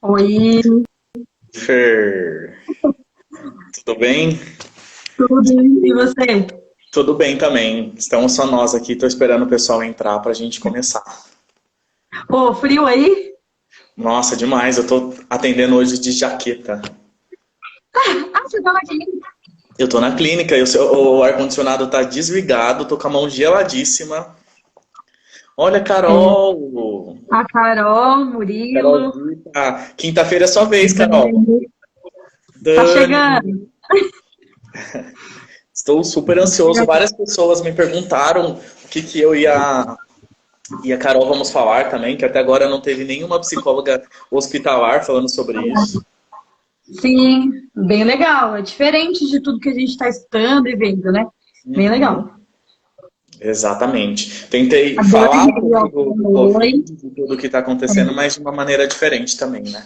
Oi, Fer, tudo bem? tudo e você? Tudo bem também. Estamos só nós aqui, estou esperando o pessoal entrar para a gente começar. Ô, frio aí? Nossa, demais, eu estou atendendo hoje de jaqueta. Ah, você tá aqui. Eu estou na clínica e o ar-condicionado está desligado, estou com a mão geladíssima. Olha, É, Carol! a Carol, Murilo, Carolzita! Quinta-feira é sua vez, Carol. tá Dani! chegando. Estou super Tá ansioso. chegando. Várias pessoas me perguntaram o que que eu e a Carol vamos falar também, que até agora não teve nenhuma psicóloga hospitalar falando sobre isso. Sim, bem legal. É diferente de tudo que a gente está estudando e vendo, né? Bem legal. Uhum, exatamente. Tentei A Dani, falar um pouco ó, do oi. Covid, de tudo que está acontecendo, mas de uma maneira diferente também, né?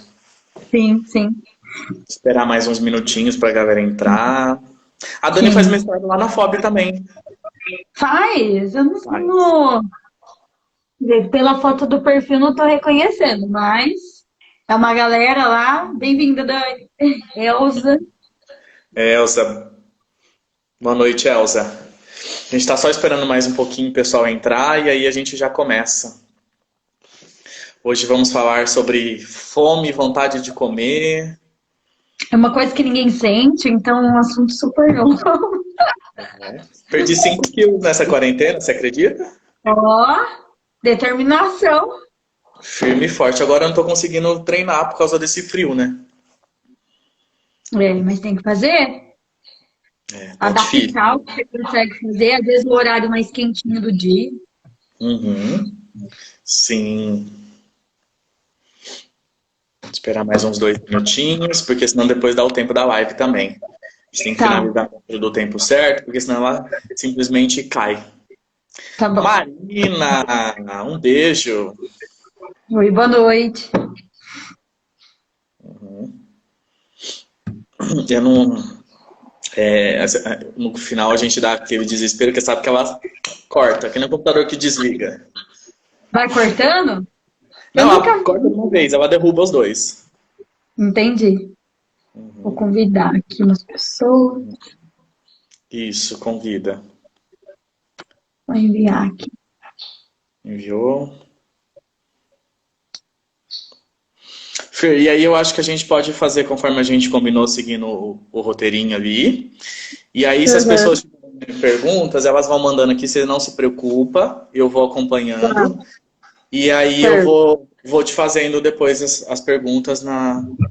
Sim, sim, Esperar mais uns minutinhos para a galera entrar. A Dani faz sim. mestrado lá na FOB também. Faz, eu Faz. pela foto do perfil não tô reconhecendo, mas é uma galera lá. Bem-vinda, Dani. Elza. Elza, boa noite, Elza. A gente está só esperando mais um pouquinho o pessoal entrar e aí a gente já começa. Hoje vamos falar sobre fome, vontade de comer. É uma coisa que ninguém sente, então é um assunto super novo. Perdi 5 quilos nessa quarentena, você acredita? Ó, determinação. Firme e forte. Agora eu não tô conseguindo treinar por causa desse frio, né? É, mas tem que fazer. É, tá difícil. Adaptar o que você consegue fazer, às vezes o horário mais quentinho do dia. Uhum. Sim. Esperar mais uns 2 minutinhos, porque senão depois dá o tempo da live também. A gente tem que Tá, finalizar dentro do tempo certo, porque senão ela simplesmente cai. tá bom. Marina, um beijo. Oi, boa noite. Eu não, no final a gente dá aquele desespero que sabe que ela corta, que nem o computador que desliga. Vai cortando? Eu Não, nunca ela corta de vi. uma vez, ela derruba os dois. Entendi. Vou convidar aqui umas pessoas. Isso, convida. Vou enviar aqui. Enviou. Fer, e aí eu acho que a gente pode fazer conforme a gente combinou, seguindo o roteirinho ali. E aí, se as Uhum. pessoas tiverem perguntas, elas vão mandando aqui, você não se preocupa, eu vou acompanhando. Tá, E aí eu certo. vou te fazendo depois as perguntas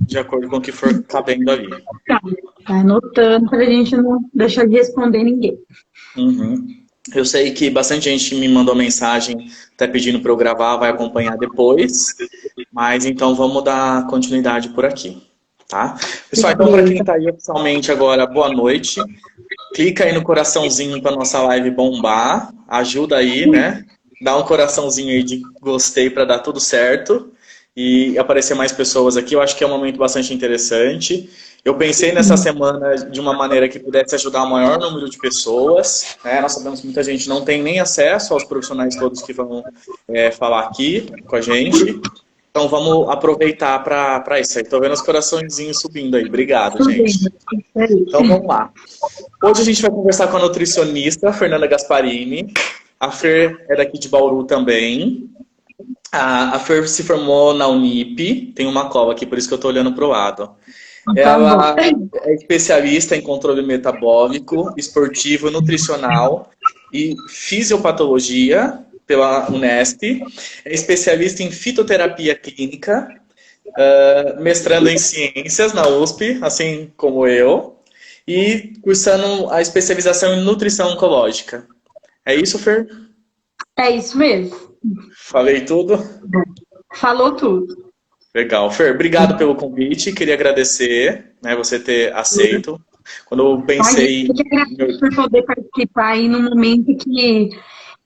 de acordo com o que for cabendo ali. Tá. Vai anotando pra gente não deixar de responder ninguém. Uhum. Eu sei que bastante gente me mandou mensagem até pedindo para eu gravar, vai acompanhar depois. Mas então vamos dar continuidade por aqui, tá? Pessoal, então para quem Beleza. está aí oficialmente agora, boa noite. Clica aí no coraçãozinho para nossa live bombar. Ajuda aí, né? Dá um coraçãozinho aí de gostei para dar tudo certo e aparecer mais pessoas aqui. Eu acho que é um momento bastante interessante. Eu pensei nessa semana de uma maneira que pudesse ajudar o maior número de pessoas, né? Nós sabemos que muita gente não tem nem acesso aos profissionais todos que vão falar aqui com a gente. Então vamos aproveitar para isso aí. Estou vendo os coraçõezinhos subindo aí. Obrigado, Tudo bem. gente. Isso aí. Então vamos lá. Hoje a gente vai conversar com a nutricionista Fernanda Gasparini. A Fer é daqui de Bauru também. A Fer se formou na Unip. Tem uma cola aqui, por isso que eu estou olhando para o lado. Tá bom. Ela é especialista em controle metabólico, esportivo, nutricional e fisiopatologia pela Unesp. É especialista em fitoterapia clínica, mestrando em ciências na USP, assim como eu, e cursando a especialização em nutrição oncológica. É isso, Fer? É isso mesmo. Falei tudo? Falou tudo. Legal. Fer, obrigado pelo convite. Queria agradecer, né, você ter aceito. Quando eu Imagina, pensei. eu que agradeço por poder participar aí num momento que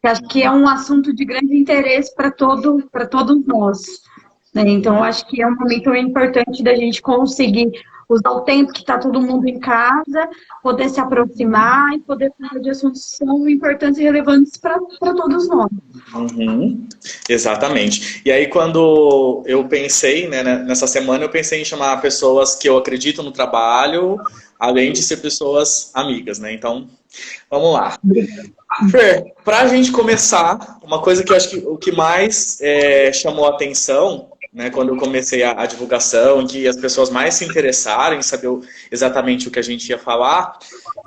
acho que é um assunto de grande interesse para todos nós, né? Então, eu acho que é um momento importante da gente conseguir usar o tempo que está todo mundo em casa, poder se aproximar e poder falar de assuntos que são importantes e relevantes para todos nós. Uhum, exatamente. E aí, quando eu pensei, né, nessa semana, eu pensei em chamar pessoas que eu acredito no trabalho, além de ser pessoas amigas, né? Então, vamos lá. Fer, para a gente começar, uma coisa que eu acho que o que mais chamou a atenção, né, quando eu comecei a divulgação, que as pessoas mais se interessaram em saber exatamente o que a gente ia falar,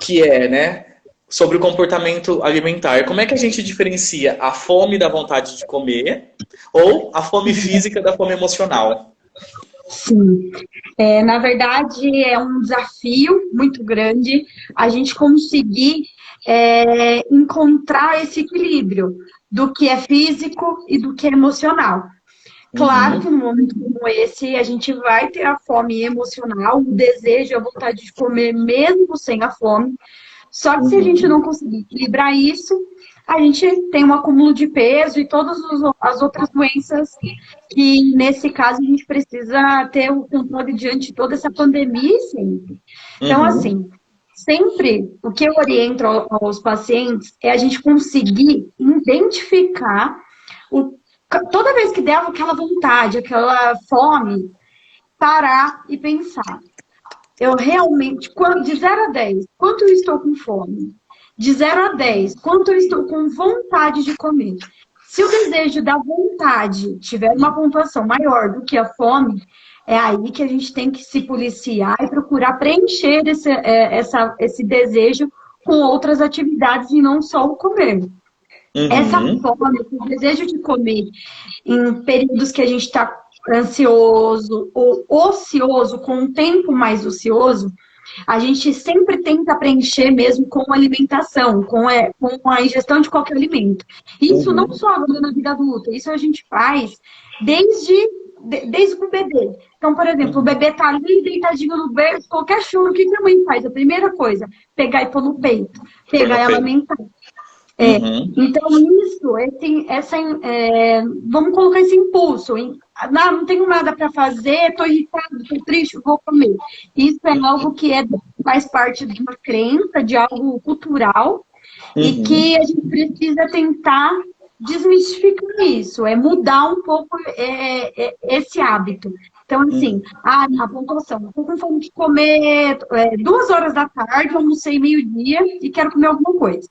que é, né, sobre o comportamento alimentar. Como é que a gente diferencia a fome da vontade de comer ou a fome física da fome emocional? Sim, na verdade é um desafio muito grande a gente conseguir encontrar esse equilíbrio do que é físico e do que é emocional. Claro que Uhum, num momento como esse a gente vai ter a fome emocional, o desejo, a vontade de comer mesmo sem a fome. Só que se a gente uhum, não conseguir equilibrar isso, a gente tem um acúmulo de peso e todas as outras doenças que, nesse caso, a gente precisa ter o controle diante de toda essa pandemia sempre. Então, uhum, assim, sempre o que eu oriento aos pacientes é a gente conseguir identificar o, toda vez que der aquela vontade, aquela fome, parar e pensar. Eu realmente, de 0 a 10, quanto eu estou com fome? De 0 a 10, quanto eu estou com vontade de comer? Se o desejo da vontade tiver uma pontuação maior do que a fome, é aí que a gente tem que se policiar e procurar preencher esse desejo com outras atividades e não só o comer. Essa uhum, fome, esse desejo de comer em períodos que a gente está ansioso ou ocioso, com um tempo mais ocioso, a gente sempre tenta preencher mesmo com alimentação, com a ingestão de qualquer alimento. Isso não uhum. só agora na vida adulta, isso a gente faz desde o bebê. Então, por exemplo, o Uhum. bebê tá ali deitadinho no berço, qualquer choro, o que a mãe faz? A primeira coisa, pegar e pôr no peito, Foi pegar no e peito. amamentar. Uhum. Então, isso, vamos colocar esse impulso. Não tenho nada para fazer, estou irritado, estou triste, vou comer. Isso é algo que faz parte de uma crença, de algo cultural, e Uhum. que a gente precisa tentar desmistificar isso, mudar um pouco esse hábito. Então, assim, Uhum. a pontuação, estou com fome de comer 2 horas da tarde, almocei meio-dia e quero comer alguma coisa.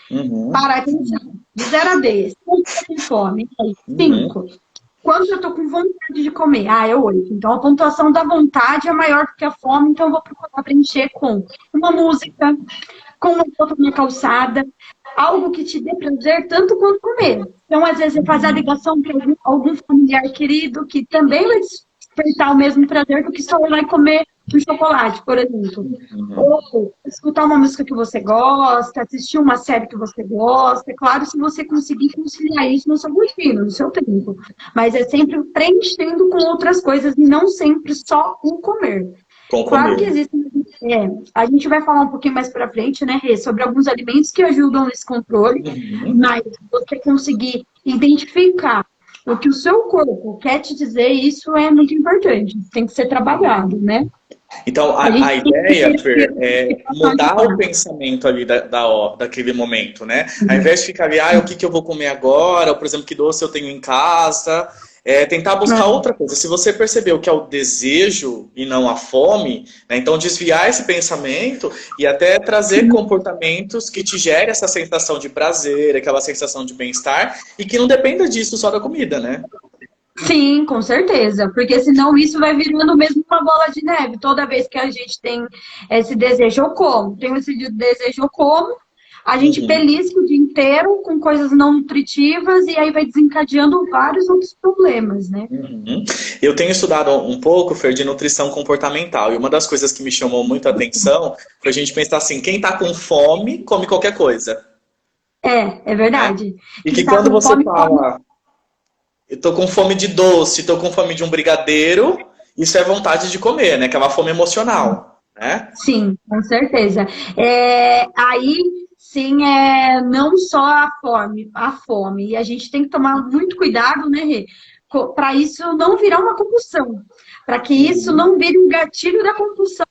Uhum. Parar e pensar. De 0 a 10. Quanto eu tô com fome? Aí, Uhum. 5. Quanto eu tô com vontade de comer? É 8. Então, a pontuação da vontade é maior do que a fome, então eu vou procurar preencher com uma música, com uma foto na calçada, algo que te dê prazer tanto quanto comer. Então, às vezes, você faz a Uhum. ligação para algum familiar querido que também vai despertar o mesmo prazer do que só ir lá e comer um chocolate, por exemplo. Uhum. Ou escutar uma música que você gosta, assistir uma série que você gosta. É claro, se você conseguir conciliar isso no seu rotina, no seu tempo. Mas é sempre preenchendo com outras coisas e não sempre só o comer. Com Claro que comer. existem. A gente vai falar um pouquinho mais para frente, né, Rê, sobre alguns alimentos que ajudam nesse controle, Uhum. mas você conseguir identificar o que o seu corpo quer te dizer, isso é muito importante. Tem que ser trabalhado, né? Então, A a gente tem que ideia, ter Fer, é situações mudar o lá. pensamento ali daquele momento, né? Ao invés de ficar ali, o que que eu vou comer agora? Ou, por exemplo, que doce eu tenho em casa? Tentar buscar outra coisa. Se você percebeu que é o desejo e não a fome, né, então desviar esse pensamento e até trazer comportamentos que te gerem essa sensação de prazer, aquela sensação de bem-estar e que não dependa disso só da comida, né? Sim, com certeza, porque senão isso vai virando mesmo uma bola de neve. Toda vez que a gente tem esse desejo, eu como. Tenho esse desejo, eu como. A gente Uhum. belisca o dia inteiro com coisas não nutritivas e aí vai desencadeando vários outros problemas, né? Uhum. Eu tenho estudado um pouco, Fer, de nutrição comportamental, e uma das coisas que me chamou muito a atenção foi a gente pensar assim, quem está com fome, come qualquer coisa, É né? verdade. E Quem que tá quando com você fome, come. fala, eu tô com fome de doce, tô com fome de um brigadeiro, isso é vontade de comer, né? Que é uma fome emocional, né? Sim, com certeza. Aí, sim, não só a fome. E a gente tem que tomar muito cuidado, né, Rê? para isso não virar uma compulsão, para que isso não vire um gatilho da compulsão,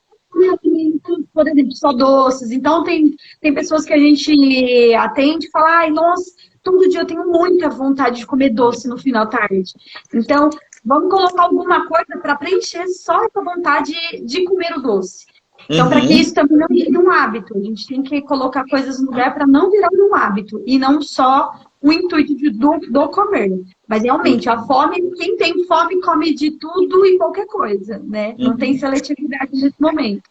por exemplo, só doces. Então, tem pessoas que a gente atende e fala, ai, nossa, todo dia eu tenho muita vontade de comer doce no final da tarde. Então, vamos colocar alguma coisa para preencher só essa vontade de comer o doce. Então, para que isso também não vire um hábito, a gente tem que colocar coisas no lugar para não virar um hábito, e não só o intuito do comer. Mas, realmente, a fome, quem tem fome come de tudo e qualquer coisa, né? Não tem seletividade nesse momento.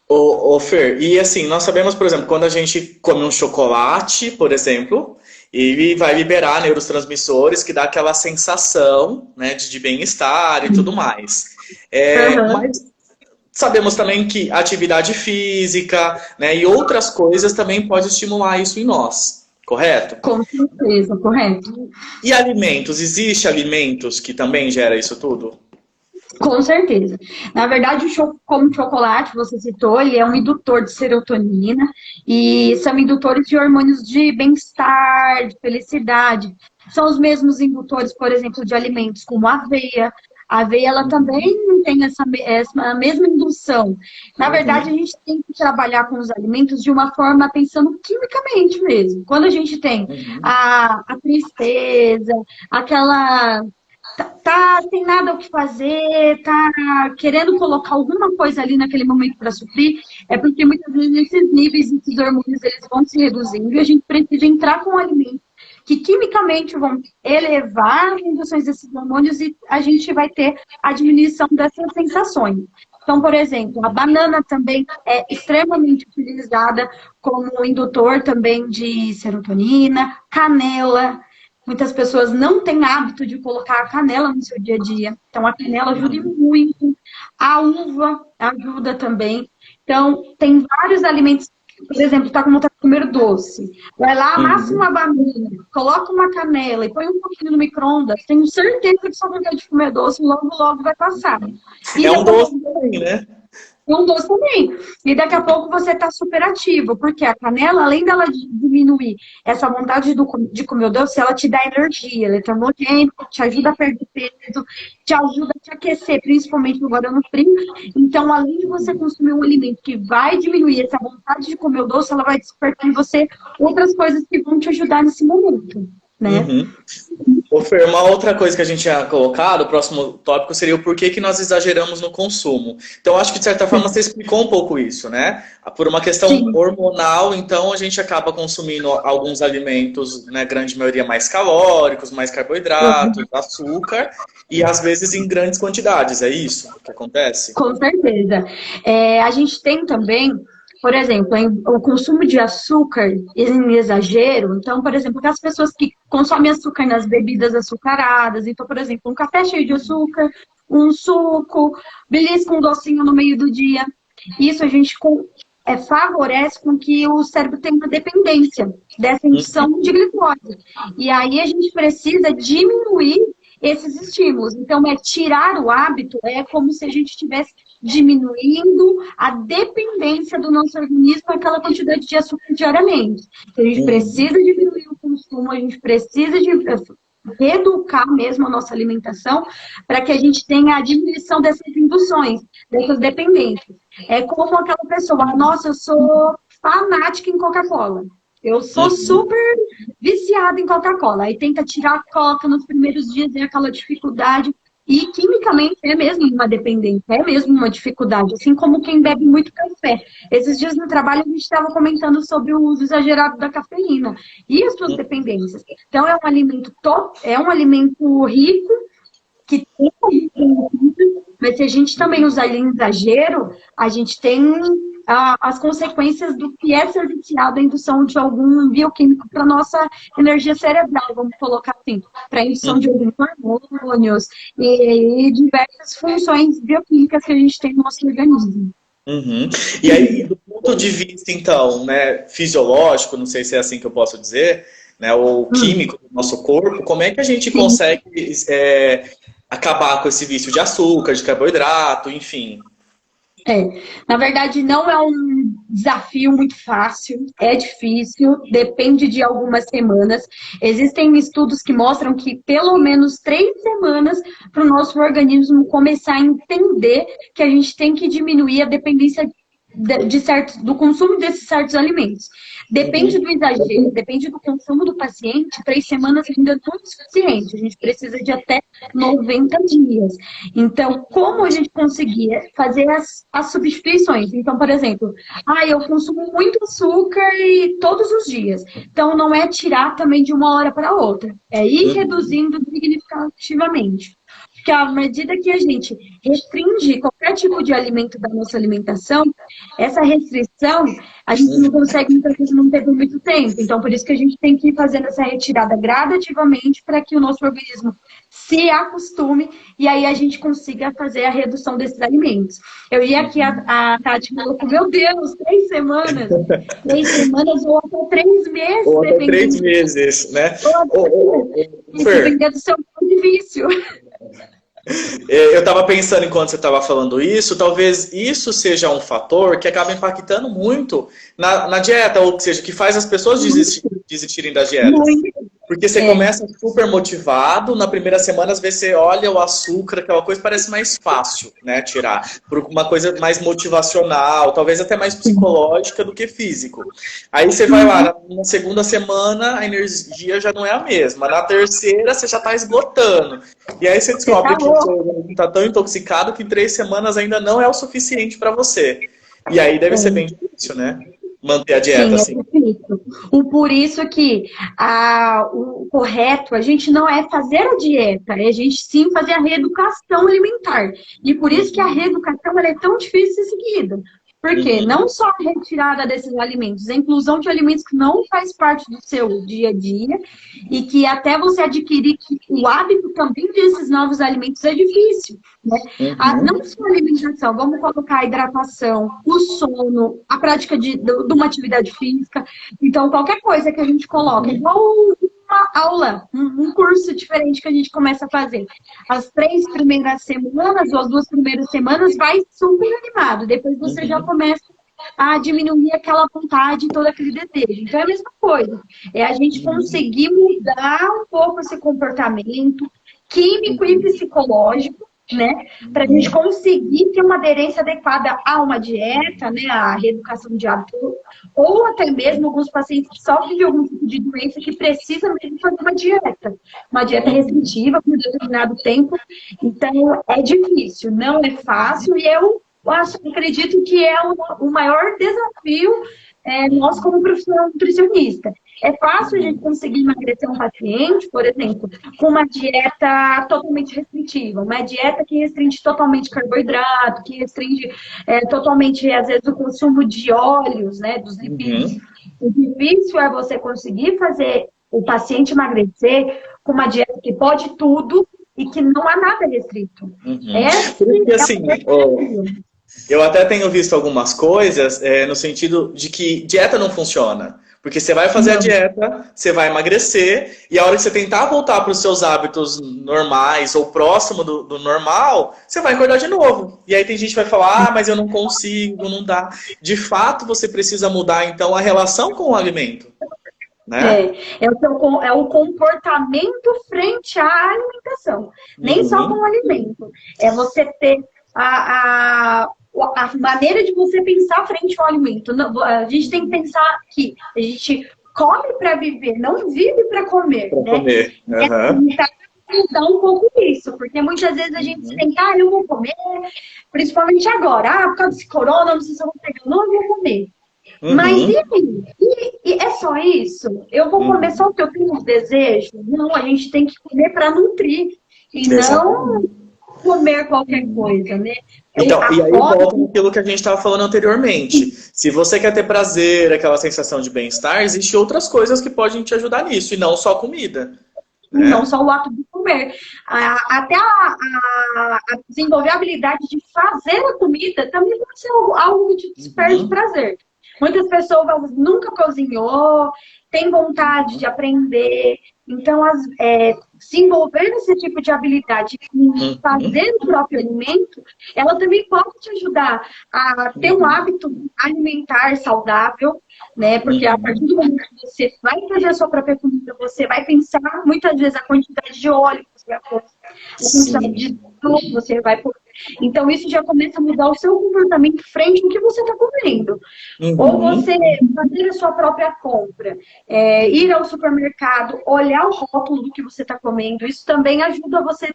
Ô, Fer, e assim, nós sabemos, por exemplo, quando a gente come um chocolate, por exemplo, ele vai liberar neurotransmissores que dá aquela sensação, né, de bem-estar e tudo mais. Mas sabemos também que atividade física, né, e outras coisas também pode estimular isso em nós, correto? Com certeza, correto. E alimentos? Existe alimentos que também gera isso tudo? Com certeza. Na verdade, como o chocolate, você citou, ele é um indutor de serotonina e são indutores de hormônios de bem-estar, de felicidade. São os mesmos indutores, por exemplo, de alimentos como a aveia. A aveia, ela também tem essa mesma indução. Na verdade, a gente tem que trabalhar com os alimentos de uma forma pensando quimicamente mesmo. Quando a gente tem a tristeza, aquela... Tá sem nada o que fazer, tá querendo colocar alguma coisa ali naquele momento para suprir, é porque muitas vezes esses níveis, esses hormônios, eles vão se reduzindo e a gente precisa entrar com um alimento que quimicamente vão elevar as induções desses hormônios e a gente vai ter a diminuição dessas sensações. Então, por exemplo, a banana também é extremamente utilizada como indutor também de serotonina, canela. Muitas pessoas não têm hábito de colocar a canela no seu dia a dia. Então, a canela ajuda muito. A uva ajuda também. Então, tem vários alimentos. Por exemplo, está com vontade de comer doce. Vai lá, amassa uma banana, coloca uma canela e põe um pouquinho no micro-ondas. Tenho certeza que sua vontade de comer doce logo, logo vai passar. E é um doce também, né? Um doce também. E daqui a pouco você está super ativo, porque a canela, além dela diminuir essa vontade de comer o doce, ela te dá energia, ela é termogênica, te ajuda a perder peso, te ajuda a te aquecer, principalmente agora no frio. Então, além de você consumir um alimento que vai diminuir essa vontade de comer o doce, ela vai despertar em você outras coisas que vão te ajudar nesse momento, né? Ô, Fer, uma outra coisa que a gente tinha colocado, o próximo tópico seria o porquê que nós exageramos no consumo. Então, acho que de certa forma você explicou um pouco isso, né? Por uma questão hormonal, então a gente acaba consumindo alguns alimentos, né, grande maioria mais calóricos, mais carboidratos, açúcar, e às vezes em grandes quantidades, é isso que acontece? Com certeza. A gente tem também, por exemplo, o consumo de açúcar em exagero. Então, por exemplo, as pessoas que consomem açúcar nas bebidas açucaradas. Então, por exemplo, um café cheio de açúcar, um suco, belisca um docinho no meio do dia. Isso a gente favorece com que o cérebro tenha uma dependência dessa indução de glicose. E aí a gente precisa diminuir esses estímulos. Então, tirar o hábito é como se a gente estivesse diminuindo a dependência do nosso organismo àquela quantidade de açúcar diariamente. Então, a gente precisa diminuir o consumo, a gente precisa reeducar mesmo a nossa alimentação para que a gente tenha a diminuição dessas induções, dessas dependências. É como aquela pessoa, nossa, eu sou fanática em Coca-Cola. Eu sou super viciada em Coca-Cola. Aí tenta tirar a Coca nos primeiros dias, é aquela dificuldade. E quimicamente é mesmo uma dependência, é mesmo uma dificuldade. Assim como quem bebe muito café. Esses dias no trabalho a gente estava comentando sobre o uso exagerado da cafeína e as suas dependências. Então é um alimento rico, que tem, mas se a gente também usar ele em exagero, a gente tem as consequências do que é ser viciado, a indução de algum bioquímico para nossa energia cerebral, vamos colocar assim, para a indução de alguns hormônios e diversas funções bioquímicas que a gente tem no nosso organismo. E aí, do ponto de vista, então, né, fisiológico, não sei se é assim que eu posso dizer, né, ou químico do nosso corpo, como é que a gente consegue acabar com esse vício de açúcar, de carboidrato, enfim? Na verdade, não é um desafio muito fácil, é difícil, depende de algumas semanas. Existem estudos que mostram que pelo menos 3 semanas para o nosso organismo começar a entender que a gente tem que diminuir a dependência do consumo desses certos alimentos. Depende do exagero, depende do consumo do paciente, 3 semanas ainda não é suficiente, a gente precisa de até 90 dias. Então, como a gente conseguir fazer as substituições? Então, por exemplo, eu consumo muito açúcar todos os dias. Então, não é tirar também de uma hora para outra, é ir reduzindo significativamente. Porque à medida que a gente restringe qualquer tipo de alimento da nossa alimentação, essa restrição a gente não consegue muitas vezes manter por muito tempo. Então, por isso que a gente tem que ir fazendo essa retirada gradativamente para que o nosso organismo se acostume e aí a gente consiga fazer a redução desses alimentos. Eu ia aqui, a Tati falou, meu Deus, 3 semanas. 3 semanas ou até 3 meses. Ou até 3 meses, né? Dependendo do seu ponto de vício. Eu estava pensando enquanto você estava falando isso, talvez isso seja um fator que acaba impactando muito na dieta, ou seja, que faz as pessoas desistirem da dieta. Porque você começa super motivado, na primeira semana, às vezes você olha o açúcar, aquela coisa parece mais fácil, né, tirar. Por uma coisa mais motivacional, talvez até mais psicológica do que físico. Aí você vai lá, na segunda semana, a energia já não é a mesma. Na terceira, você já está esgotando. E aí você descobre que o seu organismo está tão intoxicado que 3 semanas ainda não é o suficiente para você. E aí deve ser bem difícil, né? Manter a dieta assim. Por isso que o correto, a gente não é fazer a dieta, é a gente sim fazer a reeducação alimentar. E por isso que a reeducação ela é tão difícil de ser seguida. Porque não só a retirada desses alimentos, a inclusão de alimentos que não faz parte do seu dia a dia e que até você adquirir o hábito também desses novos alimentos é difícil. Né? Não só a alimentação, vamos colocar a hidratação, o sono, a prática de uma atividade física. Então, qualquer coisa que a gente coloca, igual uma aula, um curso diferente que a gente começa a fazer. As 3 primeiras semanas ou as 2 primeiras semanas vai super animado. Depois você já começa a diminuir aquela vontade e todo aquele desejo. Então é a mesma coisa. É a gente conseguir mudar um pouco esse comportamento químico e psicológico, né? Para a gente conseguir ter uma aderência adequada a uma dieta, né? A reeducação de hábito, ou até mesmo alguns pacientes que sofrem de algum tipo de doença que precisam mesmo fazer uma dieta restritiva por determinado tempo. Então, é difícil, não é fácil, e eu acredito que é o maior desafio nós como profissional nutricionista. É fácil a gente conseguir emagrecer um paciente, por exemplo, com uma dieta totalmente restritiva, uma dieta que restringe totalmente carboidrato, que restringe totalmente, às vezes, o consumo de óleos, né, dos lipídios. O difícil é você conseguir fazer o paciente emagrecer com uma dieta que pode tudo e que não há nada restrito. Eu até tenho visto algumas coisas no sentido de que dieta não funciona. Porque você vai fazer a dieta, você vai emagrecer, e a hora que você tentar voltar para os seus hábitos normais ou próximo do normal, você vai engordar de novo. E aí tem gente que vai falar, mas eu não consigo, não dá. De fato, você precisa mudar, então, a relação com o alimento. Né? É o comportamento frente à alimentação. Nem só com o alimento. É você ter a maneira de você pensar frente ao alimento. A gente tem que pensar que a gente come para viver, não vive para comer. Comer. Mudar um pouco isso, porque muitas vezes a gente pensa, eu vou comer, principalmente agora, por causa desse corona, não sei se eu vou pegar, não, eu vou comer. Mas e aí? E é só isso? Eu vou comer só o que eu tenho desejo? Não, a gente tem que comer para nutrir e não comer qualquer coisa, né? Então, e aí volta naquilo que a gente estava falando anteriormente. Se você quer ter prazer, aquela sensação de bem-estar, existem outras coisas que podem te ajudar nisso, e não só comida. Né? Não só o ato de comer. Até a desenvolver a habilidade de fazer a comida também pode ser algo que te desperte prazer. Muitas pessoas nunca cozinhou, têm vontade de aprender. Então, se envolver nesse tipo de habilidade, em fazer o próprio alimento, ela também pode te ajudar a ter um hábito alimentar saudável, né? Porque a partir do momento que você vai fazer a sua própria comida, você vai pensar muitas vezes a quantidade de óleo que você vai pôr, a quantidade de sal que você vai pôr. Então, isso já começa a mudar o seu comportamento frente ao que você está comendo. Ou você fazer a sua própria compra, ir ao supermercado, olhar o rótulo do que você está comendo. Isso também ajuda você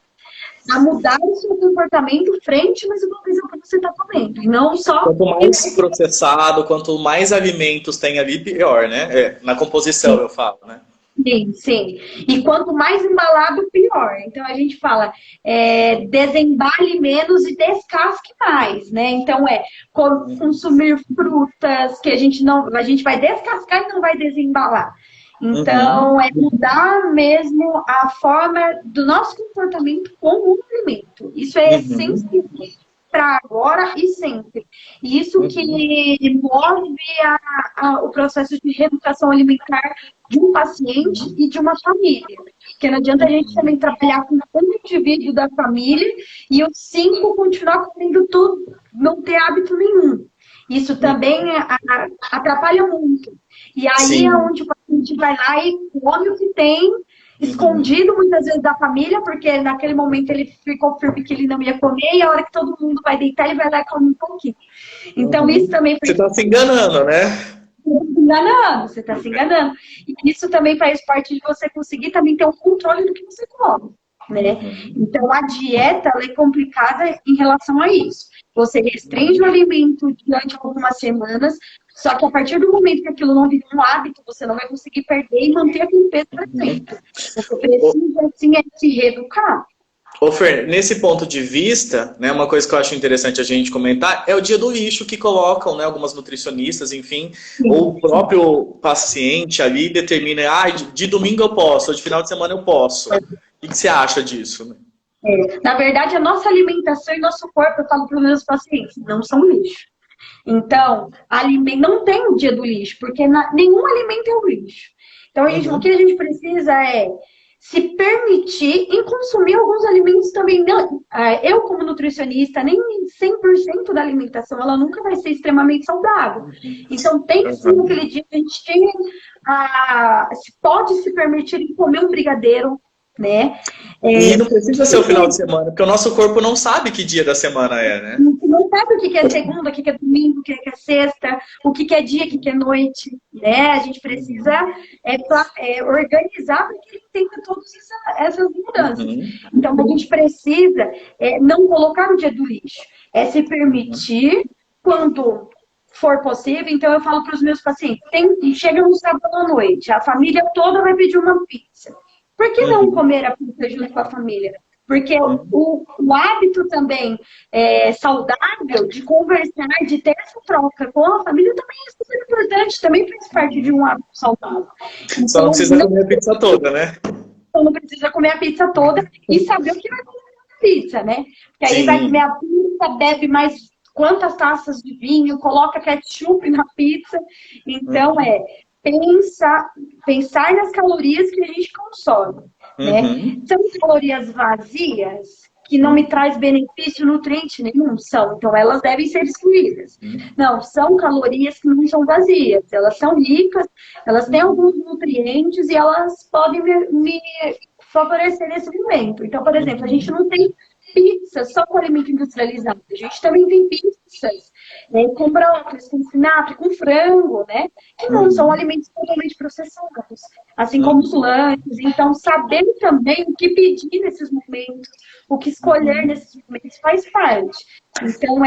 a mudar o seu comportamento frente mais uma vez ao que você está comendo. E não só... Quanto mais processado, quanto mais alimentos tem ali, pior, né? Na composição, eu falo, né? Sim, sim. E quanto mais embalado, pior. Então a gente fala, desembale menos e descasque mais, né? Então consumir frutas que a gente vai descascar e não vai desembalar. Então é mudar mesmo a forma do nosso comportamento com o alimento. Isso é essencial para agora e sempre. E isso que move o processo de reeducação alimentar de um paciente e de uma família. Porque não adianta a gente também trabalhar com um indivíduo da família e os 5 continuar comendo tudo, não ter hábito nenhum. Isso também atrapalha muito. E aí é onde o paciente vai lá e come o que tem, escondido muitas vezes da família, porque naquele momento ele ficou firme que ele não ia comer, e a hora que todo mundo vai deitar, ele vai lá e come um pouquinho. Então isso também... Você está se enganando, né? Você está se enganando. E isso também faz parte de você conseguir também ter um controle do que você come, né? Então a dieta, ela é complicada em relação a isso. Você restringe o alimento durante algumas semanas, só que a partir do momento que aquilo não vira um hábito, você não vai conseguir perder e manter aquele peso para sempre. Você precisa, assim, se reeducar. Ô Fer, nesse ponto de vista, né, uma coisa que eu acho interessante a gente comentar é o dia do lixo que colocam, né, algumas nutricionistas, enfim, ou o próprio paciente ali determina, de domingo eu posso, ou de final de semana eu posso. O que você acha disso? Na verdade, a nossa alimentação e nosso corpo, eu falo para os meus pacientes, não são lixo. Então, não tem o dia do lixo, porque nenhum alimento é um lixo. Então, o que a gente precisa é se permitir em consumir alguns alimentos também. Não, eu, como nutricionista, nem 100% da alimentação, ela nunca vai ser extremamente saudável. Então, tem sim aquele dia que a gente pode se permitir em comer um brigadeiro, né? E não precisa ser o final de semana, porque o nosso corpo não sabe que dia da semana é, né? Não sabe o que é segunda, o que é domingo, o que é sexta, o que é dia, o que é noite, né? A gente precisa organizar para que ele tenha todas essas mudanças. Então, a gente precisa não colocar o dia do lixo, se permitir quando for possível. Então, eu falo para os meus pacientes, chega no sábado à noite, a família toda vai pedir uma pizza. Por que não comer a pizza junto com a família? Porque o hábito também saudável de conversar, de ter essa troca com a família também é super importante, também faz parte de um hábito saudável. Então, só não precisa comer a pizza toda, né? Então não precisa comer a pizza toda e saber o que vai comer na pizza, né? Porque aí vai comer a pizza, bebe mais quantas taças de vinho, coloca ketchup na pizza. Então pensar nas calorias que a gente consome, né? São calorias vazias que não me traz benefício nutriente nenhum, são. Então, elas devem ser excluídas. Não, são calorias que não são vazias. Elas são ricas, elas têm alguns nutrientes e elas podem me favorecer nesse momento. Então, por exemplo, a gente não tem pizza só com alimento industrializado. A gente também tem pizzas com brócolis, com espinafre, com frango, né? Que não são alimentos totalmente processados. Assim como os lanches. Então, saber também o que pedir nesses momentos, o que escolher nesses momentos faz parte. Então,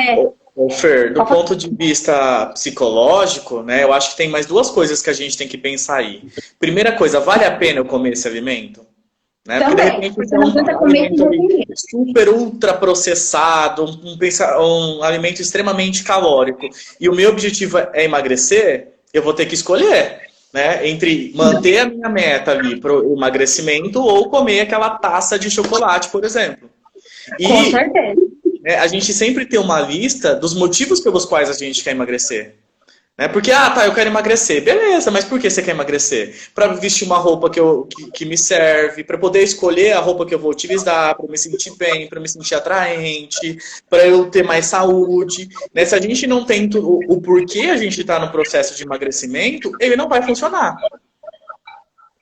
Fer, do ponto de vista psicológico, né? Eu acho que tem mais 2 coisas que a gente tem que pensar aí. Primeira coisa, vale a pena eu comer esse alimento? Né? Porque de repente é um alimento super ultra processado, um alimento extremamente calórico, e o meu objetivo é emagrecer, eu vou ter que escolher, né? Entre manter a minha meta ali para o emagrecimento ou comer aquela taça de chocolate, por exemplo. E com certeza. A gente sempre tem uma lista dos motivos pelos quais a gente quer emagrecer. Né? Porque, tá, eu quero emagrecer. Beleza, mas por que você quer emagrecer? Para vestir uma roupa que me serve, para poder escolher a roupa que eu vou utilizar, para me sentir bem, para me sentir atraente, para eu ter mais saúde. Né? Se a gente não tem o porquê a gente está no processo de emagrecimento, ele não vai funcionar.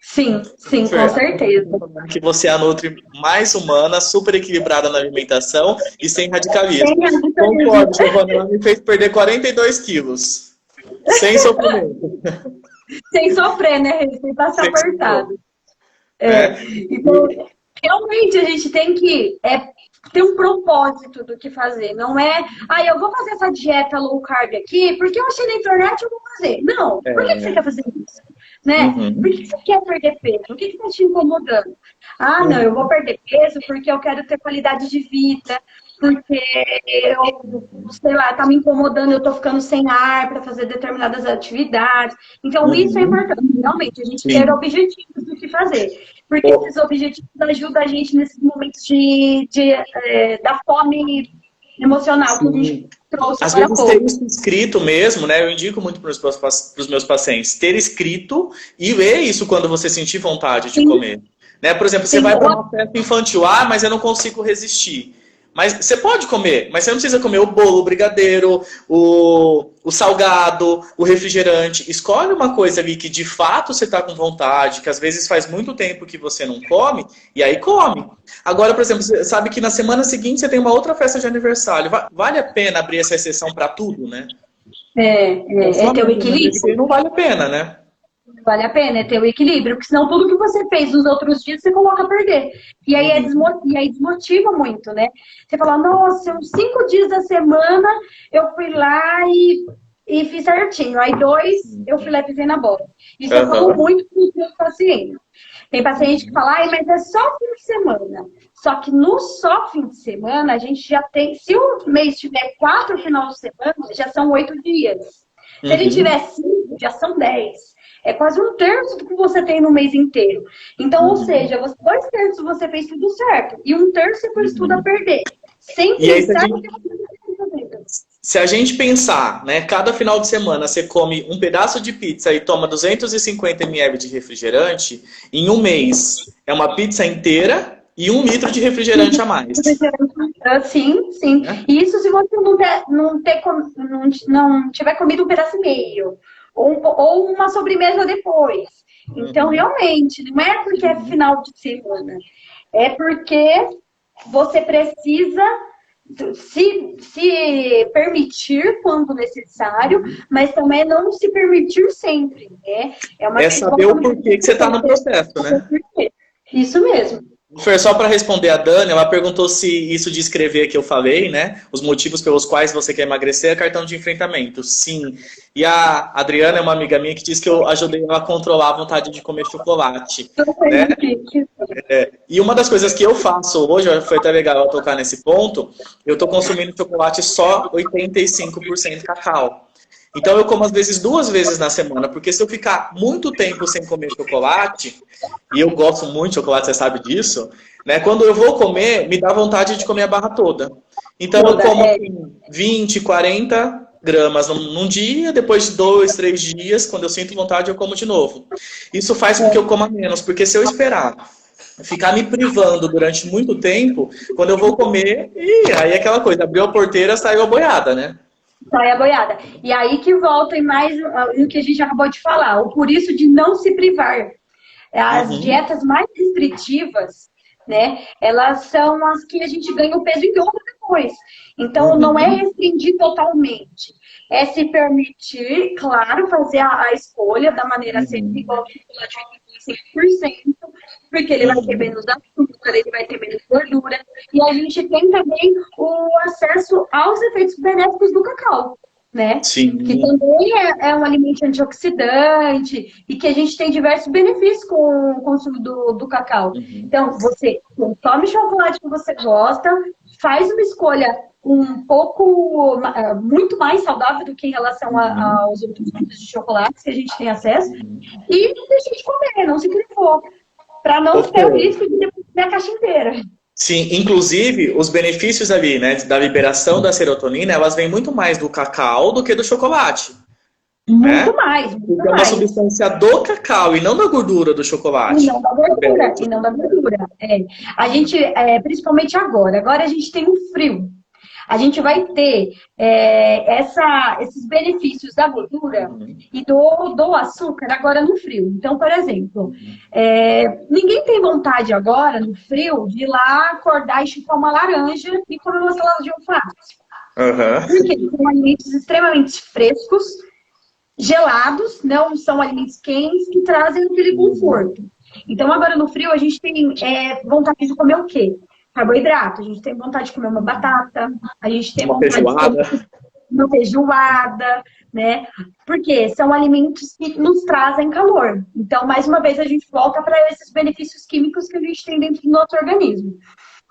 Sim, sim, com certeza. Que você é a Nutri mais humana, super equilibrada na alimentação e sem radicalismo. Concordo, Giovana, ela me fez perder 42 quilos. Sem sofrimento. Sem sofrer, né? Sem passar apertado. Então, realmente a gente tem que ter um propósito do que fazer. Não é, eu vou fazer essa dieta low carb aqui, porque eu achei na internet, eu vou fazer. Não, por que você quer fazer isso? Né? Por que você quer perder peso? O que está te incomodando? Não, eu vou perder peso porque eu quero ter qualidade de vida, porque sei lá, tá me incomodando, eu tô ficando sem ar para fazer determinadas atividades. Então, isso é importante, realmente, a gente ter objetivos do que fazer. Porque esses objetivos ajudam a gente nesses momentos da fome emocional que a gente trouxe. Às vezes ter isso escrito mesmo, né? Eu indico muito para os meus pacientes, ter escrito e ler isso quando você sentir vontade de comer. Né? Por exemplo, você vai para uma festa infantil, mas eu não consigo resistir. Mas você pode comer, mas você não precisa comer o bolo, o brigadeiro, o salgado, o refrigerante. Escolhe uma coisa ali que de fato você está com vontade, que às vezes faz muito tempo que você não come, e aí come. Agora, por exemplo, você sabe que na semana seguinte você tem uma outra festa de aniversário. Vale a pena abrir essa exceção para tudo, né? É ter o equilíbrio. Não vale a pena, né? Vale a pena, ter o equilíbrio, porque senão tudo que você fez nos outros dias você coloca a perder. E aí, desmotiva muito, né? Você fala, nossa, uns 5 dias da semana eu fui lá e fiz certinho. Aí 2 eu fui lá e pisei na bola. Isso eu falo muito para os meus pacientes. Tem paciente que fala, mas é só fim de semana. Só que no só fim de semana, a gente já tem, se o mês tiver 4 finais de semana, já são 8 dias. Se ele tiver 5, já são 10. É quase 1/3 do que você tem no mês inteiro. Então, ou seja, 2/3 você fez tudo certo. E 1/3 você pôs tudo a perder. Sem pensar que se a gente pensar, né, cada final de semana você come um pedaço de pizza e toma 250 ml de refrigerante, em um mês é uma pizza inteira e 1 litro de refrigerante a mais. Sim, sim. Isso se você não tiver comido um pedaço e meio. Ou uma sobremesa depois. Então, realmente, não é porque é final de semana. É porque você precisa se permitir quando necessário, mas também não se permitir sempre. Né? É saber o porquê que você está no processo, né? Isso mesmo. Fer, só para responder a Dani, ela perguntou se isso de escrever que eu falei, né? Os motivos pelos quais você quer emagrecer é cartão de enfrentamento. Sim. E a Adriana é uma amiga minha que disse que eu ajudei ela a controlar a vontade de comer chocolate. Né? E uma das coisas que eu faço hoje, foi até legal eu tocar nesse ponto, eu estou consumindo chocolate só 85% cacau. Então eu como às vezes 2 vezes na semana, porque se eu ficar muito tempo sem comer chocolate, e eu gosto muito de chocolate, você sabe disso, né? Quando eu vou comer, me dá vontade de comer a barra toda. Então eu como 20, 40 gramas num dia, depois de 2, 3 dias, quando eu sinto vontade, eu como de novo. Isso faz com que eu coma menos, porque se eu esperar ficar me privando durante muito tempo, quando eu vou comer, aí é aquela coisa, abriu a porteira, saiu a boiada, né? Sai a boiada. E aí que volta em mais o que a gente acabou de falar, o por isso de não se privar. As dietas mais restritivas, né, elas são as que a gente ganha o peso em dobro depois. Então, não é restringir totalmente. É se permitir, claro, fazer a escolha da maneira sempre igual que o 100%, porque ele vai ter menos açúcar, ele vai ter menos gordura. E a gente tem também o acesso aos efeitos benéficos do cacau, né? Sim. Que também é um alimento antioxidante e que a gente tem diversos benefícios com o consumo do cacau. Então, você consome chocolate que você gosta, faz uma escolha muito mais saudável do que em relação aos outros tipos de chocolate que a gente tem acesso, e não deixe de comer, não se privou, para não ter o risco de depois comer a caixa inteira. Sim, inclusive os benefícios ali, né, da liberação da serotonina, elas vêm muito mais do cacau do que do chocolate. Muito mais, muito Porque é uma mais. substância do cacau e não da gordura do chocolate. E não da gordura, e não da gordura. A gente, principalmente agora a gente tem um frio. A gente vai ter esses benefícios da gordura e do açúcar agora no frio. Então, por exemplo, ninguém tem vontade agora, no frio, de ir lá acordar e chupar uma laranja e comer uma salada de alface. Porque são alimentos extremamente frescos, gelados, não são alimentos quentes que trazem aquele conforto. Então, agora no frio, a gente tem vontade de comer o quê? Carboidrato. A gente tem vontade de comer uma batata, a gente tem vontade de comer uma feijoada, né? Porque são alimentos que nos trazem calor. Então, mais uma vez, a gente volta para esses benefícios químicos que a gente tem dentro do nosso organismo.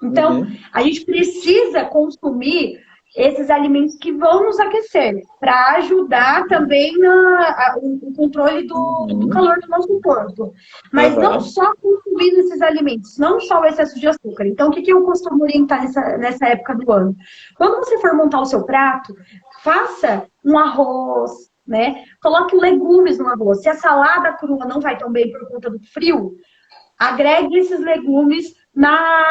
Então, a gente precisa consumir esses alimentos que vão nos aquecer, para ajudar também no controle do calor do nosso corpo. Mas não só consumindo esses alimentos, não só o excesso de açúcar. Então, o que eu costumo orientar nessa época do ano? Quando você for montar o seu prato, faça um arroz, né? Coloque legumes no arroz. Se a salada crua não vai tão bem por conta do frio, agregue esses legumes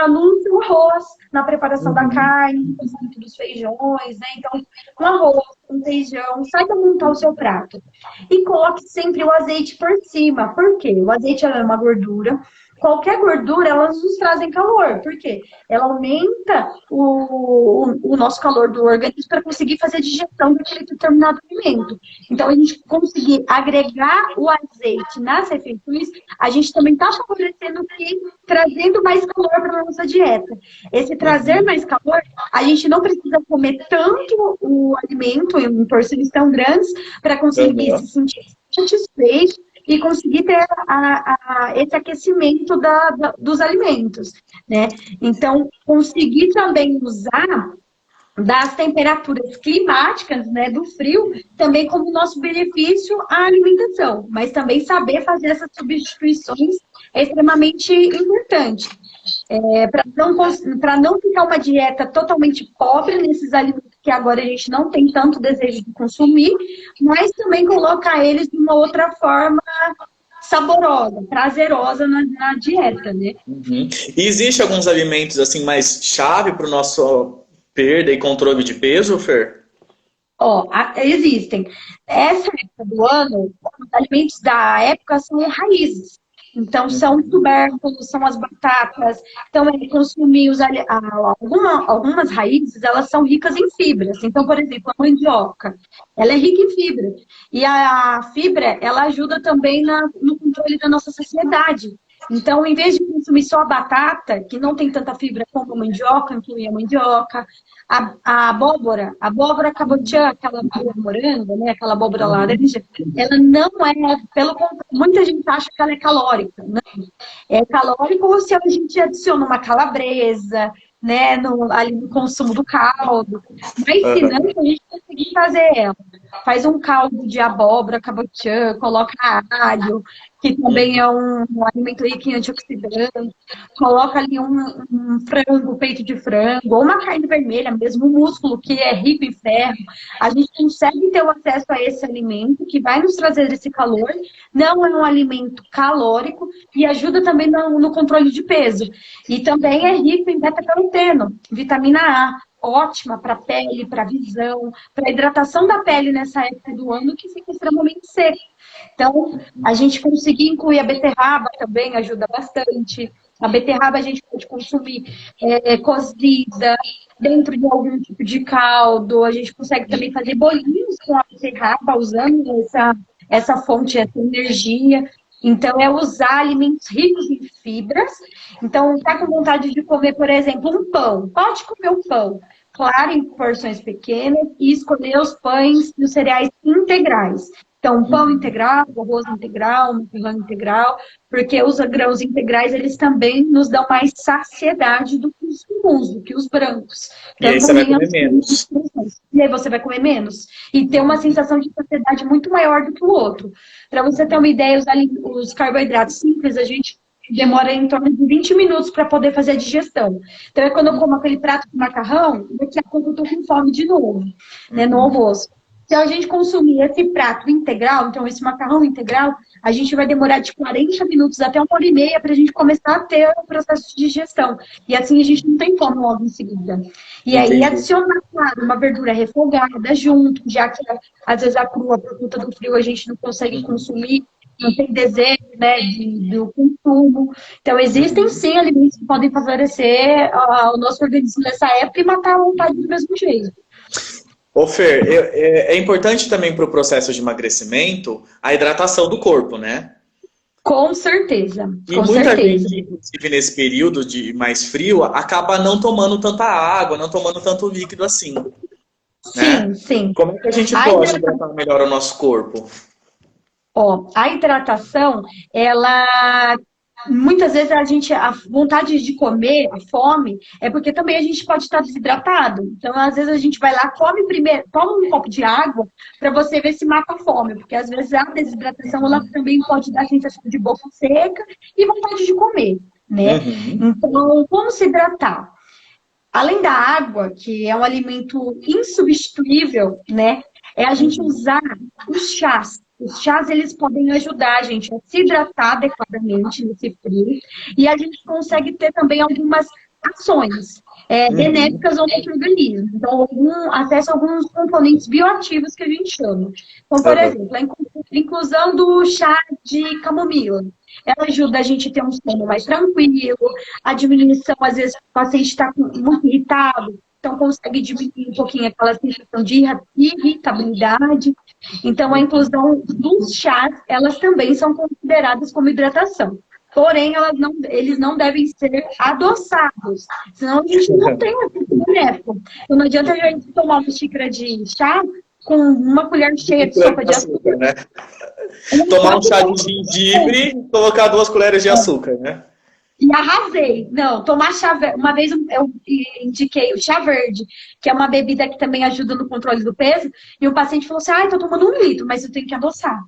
no seu arroz, na preparação da carne, no cozimento dos feijões, né? Então, um arroz, um feijão, saiba montar o seu prato. E coloque sempre o azeite por cima. Por quê? O azeite é uma gordura. Qualquer gordura, elas nos trazem calor. Por quê? Ela aumenta o nosso calor do organismo para conseguir fazer a digestão daquele determinado alimento. Então, a gente conseguir agregar o azeite nas refeições, a gente também está favorecendo que trazendo mais calor para a nossa dieta. Esse trazer mais calor, a gente não precisa comer tanto o alimento em porções tão grandes para conseguir se sentir satisfeito e conseguir ter esse aquecimento dos alimentos, né? Então, conseguir também usar das temperaturas climáticas, né, do frio, também como nosso benefício à alimentação, mas também saber fazer essas substituições é extremamente importante. Para não ficar uma dieta totalmente pobre nesses alimentos que agora a gente não tem tanto desejo de consumir, mas também colocar eles de uma outra forma saborosa, prazerosa na dieta, né? E existe alguns alimentos assim mais chave para o nosso perda e controle de peso, Fer? Existem. Essa época do ano, os alimentos da época são raízes. Então, são tubérculos, são as batatas. Então, consumir algumas raízes, elas são ricas em fibras. Então, por exemplo, a mandioca, ela é rica em fibra. E a fibra, ela ajuda também no controle da nossa saciedade. Então, em vez de consumir só a batata, que não tem tanta fibra como a mandioca, inclui a mandioca, a abóbora cabotiã, aquela moranga, né, aquela abóbora laranja, ela não pelo contrário, muita gente acha que ela é calórica. Não. É calórico se a gente adiciona uma calabresa, né, ali no consumo do caldo. Mas se não, a gente conseguir fazer ela. Faz um caldo de abóbora, cabotiã, coloca alho, que também é um alimento rico em antioxidantes. Coloca ali um frango, peito de frango, ou uma carne vermelha mesmo, um músculo que é rico em ferro. A gente consegue ter o acesso a esse alimento que vai nos trazer esse calor. Não é um alimento calórico e ajuda também no controle de peso. E também é rico em beta-caroteno, vitamina A. Ótima para a pele, para a visão, para a hidratação da pele nessa época do ano que fica extremamente seca. Então, a gente conseguir incluir a beterraba também ajuda bastante. A beterraba a gente pode consumir cozida, dentro de algum tipo de caldo. A gente consegue também fazer bolinhos com a beterraba, usando essa fonte, essa energia. Então, é usar alimentos ricos em fibras. Então, tá com vontade de comer, por exemplo, um pão. Pode comer o pão, claro, em porções pequenas, e escolher os pães e os cereais integrais. Então, pão integral, arroz integral, macarrão integral, porque os grãos integrais, eles também nos dão mais saciedade do que os comuns, do que os brancos. E aí você vai comer menos. E aí você vai comer menos. E ter uma sensação de saciedade muito maior do que o outro. Para você ter uma ideia, os carboidratos simples, a gente demora em torno de 20 minutos para poder fazer a digestão. Então, é quando eu como aquele prato de macarrão, daqui a pouco eu tô com fome de novo, né, no almoço. Se a gente consumir esse prato integral, então esse macarrão integral, a gente vai demorar de 40 minutos até 1h30 para a gente começar a ter o processo de digestão. E assim a gente não tem fome logo em seguida. E aí adicionar, claro, uma verdura refogada junto, já que às vezes a crua, por conta do frio, a gente não consegue consumir, não tem desejo, né, do consumo. Então, existem sim alimentos que podem favorecer o nosso organismo nessa época e matar a vontade do mesmo jeito. Ô Fer, é importante também para o processo de emagrecimento a hidratação do corpo, né? Com certeza. E muita gente, inclusive nesse período de mais frio, acaba não tomando tanta água, não tomando tanto líquido assim. Sim, né? sim. Como é que a gente pode hidratar melhor o nosso corpo? Ó, a hidratação, ela... Muitas vezes a vontade de comer, a fome, é porque também a gente pode estar desidratado. Então, às vezes a gente vai lá, come primeiro, toma um copo de água para você ver se mata a fome. Porque às vezes a desidratação, ela também pode dar sensação de boca seca e vontade de comer, né? Então, como se hidratar? Além da água, que é um alimento insubstituível, né? É a gente usar os chás. Os chás, eles podem ajudar a gente a se hidratar adequadamente nesse frio. E a gente consegue ter também algumas ações benéficas ao nosso organismo. Então, acesso a alguns componentes bioativos que a gente chama. Então, por exemplo, a inclusão do chá de camomila. Ela ajuda a gente a ter um sono mais tranquilo, a diminuição, às vezes, o paciente está muito irritado, então consegue diminuir um pouquinho aquela sensação de irritabilidade. Então, a inclusão dos chás, elas também são consideradas como hidratação. Porém, eles não devem ser adoçados, senão a gente não tem um efeito benéfico. Então, não adianta a gente tomar uma xícara de chá com uma colher cheia de sopa de açúcar, né? Tomar um chá de gengibre e colocar 2 colheres de açúcar, né? E arrasei. Não, tomar chá verde. Uma vez eu indiquei o chá verde, que é uma bebida que também ajuda no controle do peso, e o paciente falou assim, tô tomando 1 litro, mas eu tenho que adoçar.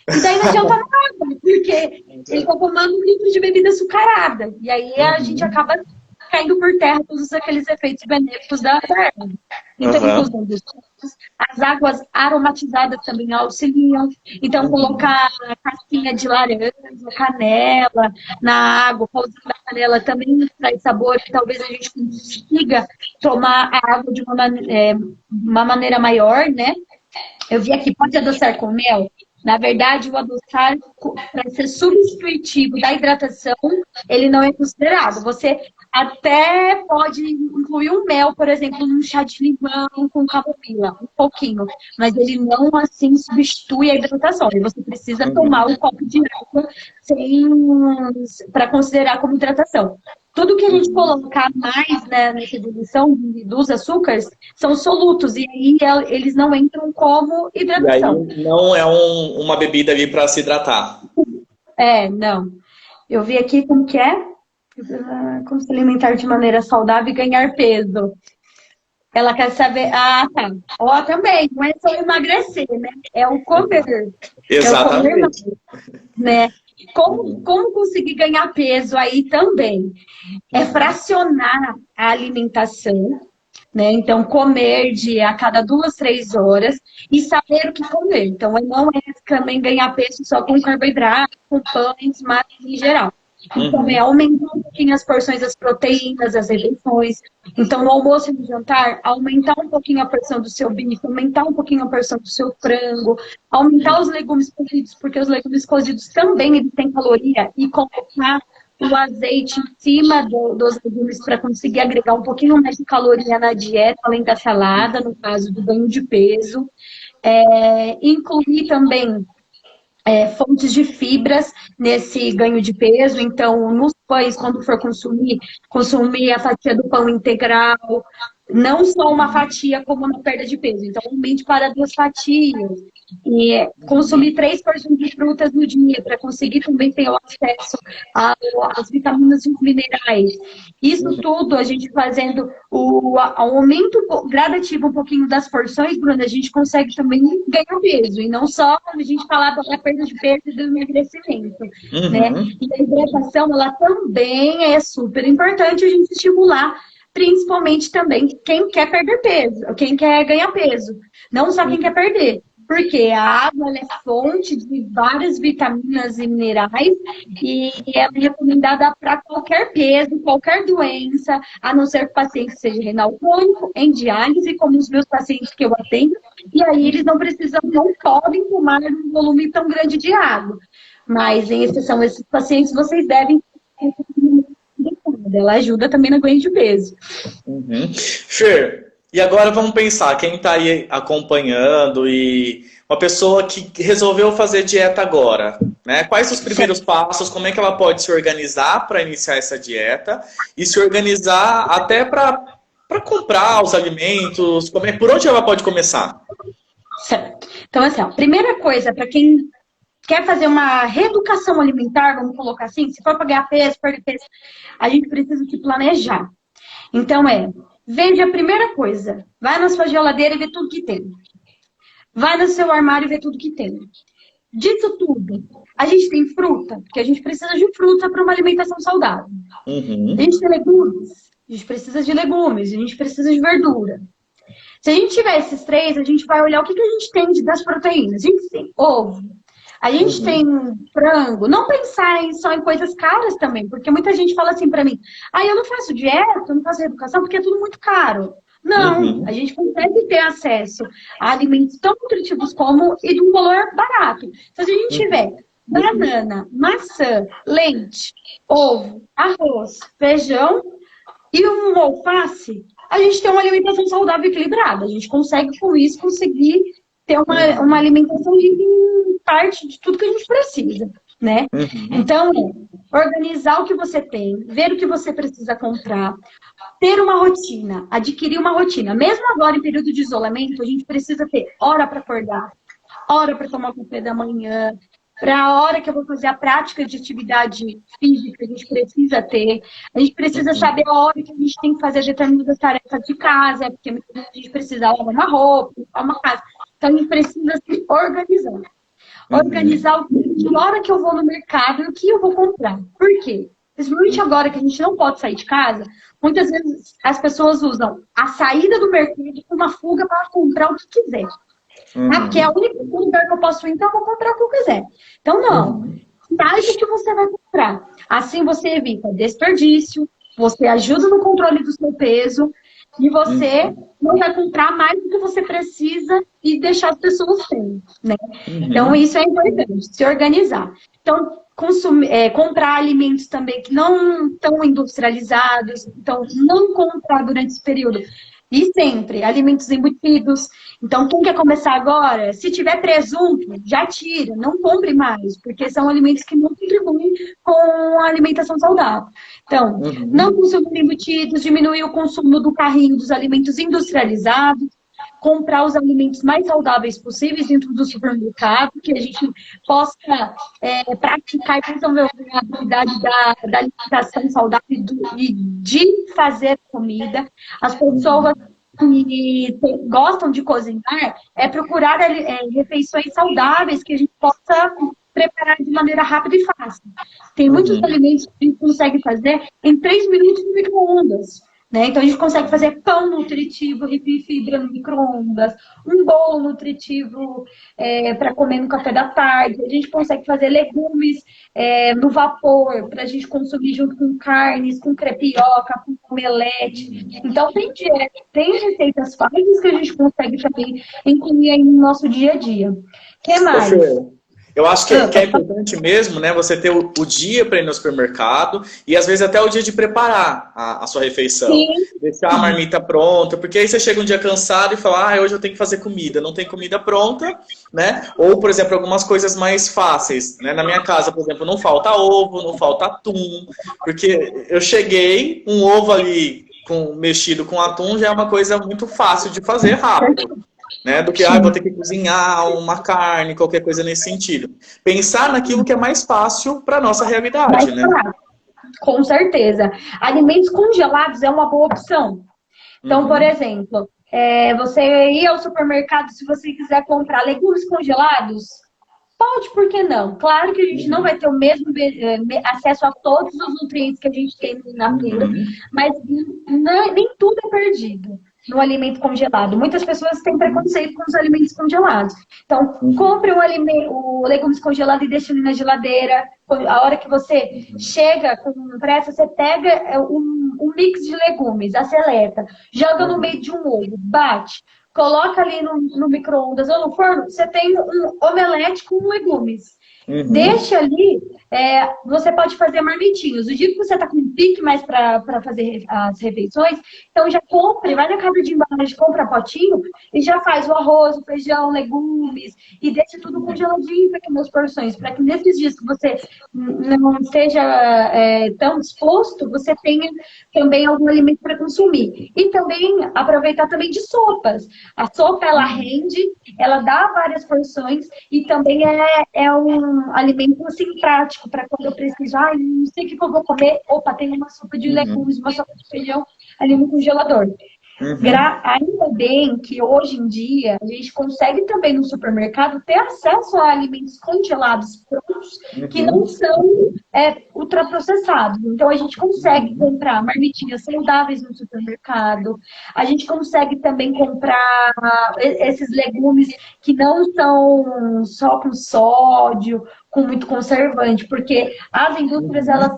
E daí não adianta nada, porque ele tá tomando 1 litro de bebida açucarada. E aí a gente acaba caindo por terra todos aqueles efeitos benéficos da erva. Então, as águas aromatizadas também auxiliam. Então, colocar casquinha de laranja, canela na água, pausando a canela também traz sabor, que talvez a gente consiga tomar a água de uma maneira maior, né? Eu vi aqui, pode adoçar com mel? Na verdade, o adoçar, para ser substitutivo da hidratação, ele não é considerado. Você até pode incluir um mel, por exemplo, num chá de limão com camomila, um pouquinho. Mas ele não, assim, substitui a hidratação. E você precisa tomar um copo de água para considerar como hidratação. Tudo que a gente colocar mais, né, nessa diluição dos açúcares são solutos. E aí eles não entram como hidratação. E aí não é uma bebida ali para se hidratar. Não. Eu vi aqui como que é. Como se alimentar de maneira saudável e ganhar peso. Ela quer saber... Ah, tá. Ó, também. Não é só emagrecer, né? É o comer. Exatamente. É o comer, né? Como conseguir ganhar peso aí também? É fracionar a alimentação, né? Então, comer a cada 2, 3 horas e saber o que comer. Então, não é também ganhar peso só com carboidrato, com pães, mas em geral. Então, aumentar um pouquinho as porções das proteínas, das refeições. Então, no almoço e no jantar, aumentar um pouquinho a porção do seu bife, aumentar um pouquinho a porção do seu frango, aumentar os legumes cozidos, porque os legumes cozidos também eles têm caloria, e colocar o azeite em cima dos legumes para conseguir agregar um pouquinho mais de caloria na dieta, além da salada, no caso do ganho de peso. Incluir também fontes de fibras nesse ganho de peso. Então, nos pães, quando for consumir a fatia do pão integral, não só uma fatia como na perda de peso. Então, aumente para 2 fatias. E consumir 3 porções de frutas no dia, para conseguir também ter o acesso às vitaminas e os minerais. Isso tudo, a gente fazendo o aumento gradativo um pouquinho das porções, Bruna, a gente consegue também ganhar peso. E não só quando a gente falar da perda de peso e do emagrecimento. Né? E a hidratação, ela também é super importante a gente estimular principalmente também quem quer perder peso, quem quer ganhar peso, não só quem quer perder. Porque a água ela é fonte de várias vitaminas e minerais e ela é recomendada para qualquer peso, qualquer doença, a não ser que o paciente seja renal crônico, em diálise, como os meus pacientes que eu atendo, e aí eles não precisam, não podem tomar um volume tão grande de água. Mas, em exceção a esses pacientes, vocês devem. Ela ajuda também no ganho de peso. Uhum. Fer, e agora vamos pensar, quem está aí acompanhando e uma pessoa que resolveu fazer dieta agora, né? Quais os primeiros passos, como é que ela pode se organizar para iniciar essa dieta e se organizar até para comprar os alimentos, por onde ela pode começar? Certo. Então, assim, a primeira coisa, para quem quer fazer uma reeducação alimentar, vamos colocar assim, se for para ganhar peso, perder peso, a gente precisa se planejar. Então, veja a primeira coisa, vai na sua geladeira e vê tudo que tem. Vai no seu armário e vê tudo que tem. Disso tudo, a gente tem fruta, porque a gente precisa de fruta para uma alimentação saudável. Uhum. A gente tem legumes, a gente precisa de legumes, a gente precisa de verdura. Se a gente tiver esses três, a gente vai olhar o que a gente tem das proteínas. A gente tem ovo, a gente tem frango. Não pensar só em coisas caras também, porque muita gente fala assim pra mim, eu não faço dieta, eu não faço reeducação, porque é tudo muito caro. Não, a gente consegue ter acesso a alimentos tão nutritivos como e de um valor barato. Então, se a gente tiver banana, maçã, leite, ovo, arroz, feijão e um alface, a gente tem uma alimentação saudável e equilibrada. A gente consegue, com isso, conseguir ter uma alimentação de parte de tudo que a gente precisa, né? Então, organizar o que você tem, ver o que você precisa comprar, ter uma rotina, adquirir uma rotina. Mesmo agora, em período de isolamento, a gente precisa ter hora para acordar, hora para tomar o café da manhã, para a hora que eu vou fazer a prática de atividade física, a gente precisa ter. A gente precisa saber a hora que a gente tem que fazer determinadas tarefas de casa, porque a gente precisa lavar uma roupa, limpar uma casa. Então, a gente precisa se organizar. Organizar a hora que eu vou no mercado e o que eu vou comprar. Por quê? Principalmente agora que a gente não pode sair de casa, muitas vezes as pessoas usam a saída do mercado como uma fuga para comprar o que quiser. Porque é o único lugar que eu posso ir, então eu vou comprar o que eu quiser. Então, não. Saiba o que você vai comprar. Assim você evita desperdício, você ajuda no controle do seu peso e você não vai comprar mais do que você precisa e deixar as pessoas sem, né? Então, isso é importante, se organizar. Então, comprar alimentos também que não estão industrializados, então, não comprar durante esse período. E sempre, alimentos embutidos. Então, quem quer começar agora, se tiver presunto, já tira, não compre mais, porque são alimentos que não contribuem com a alimentação saudável. Então, não consumir embutidos, diminuir o consumo do carrinho dos alimentos industrializados, comprar os alimentos mais saudáveis possíveis dentro do supermercado, que a gente possa praticar e desenvolver a habilidade da alimentação saudável e de fazer comida. As pessoas que gostam de cozinhar procurar refeições saudáveis que a gente possa preparar de maneira rápida e fácil. Tem muitos alimentos que a gente consegue fazer em 3 minutos no micro-ondas. Né? Então, a gente consegue fazer pão nutritivo, rico em fibra no micro-ondas, um bolo nutritivo para comer no café da tarde. A gente consegue fazer legumes no vapor, para a gente consumir junto com carnes, com crepioca, com omelete. Então, tem receitas fáceis que a gente consegue também incluir aí no nosso dia a dia. O que mais? Eu acho que é importante mesmo, né? Você ter o dia para ir no supermercado e às vezes até o dia de preparar a sua refeição. Sim. Deixar a marmita pronta, porque aí você chega um dia cansado e fala, hoje eu tenho que fazer comida. Não tem comida pronta, né? Ou, por exemplo, algumas coisas mais fáceis, né? Na minha casa, por exemplo, não falta ovo, não falta atum, porque eu cheguei, um ovo ali mexido com atum já é uma coisa muito fácil de fazer rápido. Né, do que vou ter que cozinhar uma carne, qualquer coisa nesse sentido. Pensar naquilo que é mais fácil para a nossa realidade, né? Com certeza. Alimentos congelados é uma boa opção. Então, por exemplo, você ir ao supermercado, se você quiser comprar legumes congelados, Pode, por que não? Claro que a gente não vai ter o mesmo acesso a todos os nutrientes que a gente tem na feira, mas nem tudo é perdido no alimento congelado. Muitas pessoas têm preconceito com os alimentos congelados. Então, compre o legumes congelado e deixe ele na geladeira. A hora que você chega com pressa, você pega um mix de legumes, aceleta, joga no meio de um ovo, bate. Coloca ali no micro-ondas ou no forno, você tem um omelete com legumes. Deixa ali, você pode fazer marmitinhos. O dia que você está com um pique mais para fazer as refeições, então já compre, vai na casa de embalagem, compra potinho e já faz o arroz, o feijão, legumes e deixa tudo congeladinho para pequenas porções, para que nesses dias que você não esteja tão disposto, você tenha também algum alimento para consumir. E também aproveitar também de sopas. A sopa, ela rende, ela dá várias porções e também é um alimento assim prático para quando eu preciso, não sei o que eu vou comer, opa, tem uma sopa de legumes, uma sopa de feijão ali no congelador. Ainda bem que hoje em dia a gente consegue também no supermercado ter acesso a alimentos congelados prontos que não são ultraprocessados. Então a gente consegue comprar marmitinhas saudáveis no supermercado, a gente consegue também comprar esses legumes que não são só com sódio, com muito conservante, porque as indústrias elas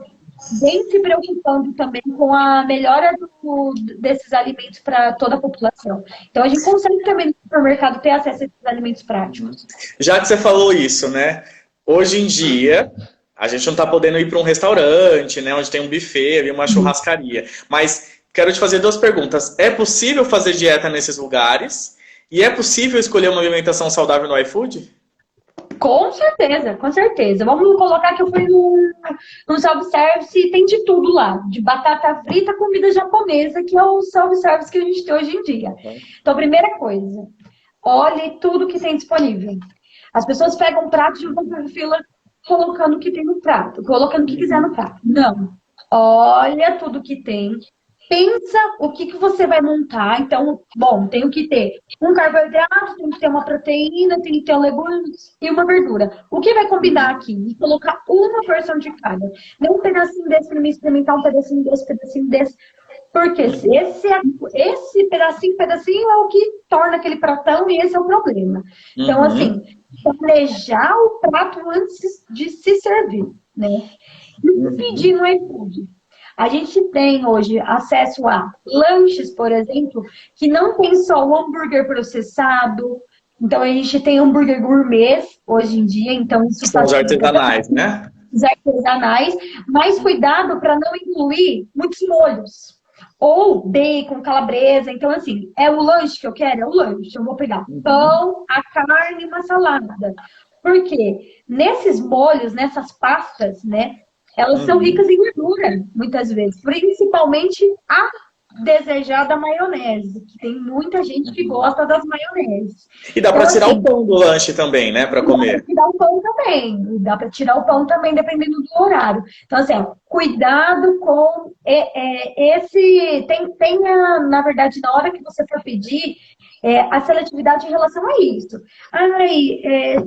vem se preocupando também com a melhora desses alimentos para toda a população. Então, a gente consegue também no supermercado ter acesso a esses alimentos práticos. Já que você falou isso, né? Hoje em dia, a gente não está podendo ir para um restaurante, né? Onde tem um buffet, uma churrascaria. Mas quero te fazer 2 perguntas. É possível fazer dieta nesses lugares? E é possível escolher uma alimentação saudável no iFood? Com certeza, com certeza. Vamos colocar que eu fui num self-service e tem de tudo lá. De batata frita, comida japonesa, que é o self-service que a gente tem hoje em dia. Então, primeira coisa, olhe tudo que tem disponível. As pessoas pegam um prato e vão para a fila colocando o que tem no prato, colocando o que quiser no prato. Não. Olha tudo que tem. Pensa o que você vai montar. Então, bom, tem que ter um carboidrato, tem que ter uma proteína, tem que ter um legume e uma verdura. O que vai combinar aqui? E colocar uma porção de cada. Não um pedacinho desse para mim experimentar, um pedacinho desse. Porque esse pedacinho é o que torna aquele pratão e esse é o problema. Então, assim, planejar o prato antes de se servir, né? E pedir no iFood. A gente tem hoje acesso a lanches, por exemplo, que não tem só o hambúrguer processado. Então, a gente tem hambúrguer gourmet hoje em dia. Então, isso são os artesanais, né? Os artesanais. Mas cuidado para não incluir muitos molhos. Ou bacon, calabresa. Então, assim, é o lanche que eu quero? É o lanche. Eu vou pegar pão, a carne e uma salada. Por quê? Nesses molhos, nessas pastas, né? Elas são ricas em gordura, muitas vezes. Principalmente a desejada maionese, que tem muita gente que gosta das maioneses. E dá para tirar o pão do lanche também, né? Para comer. Dá para tirar o pão também. Dá para tirar o pão também, dependendo do horário. Então, assim, cuidado com esse... Tenha, na verdade, na hora que você for pedir, a seletividade em relação a isso.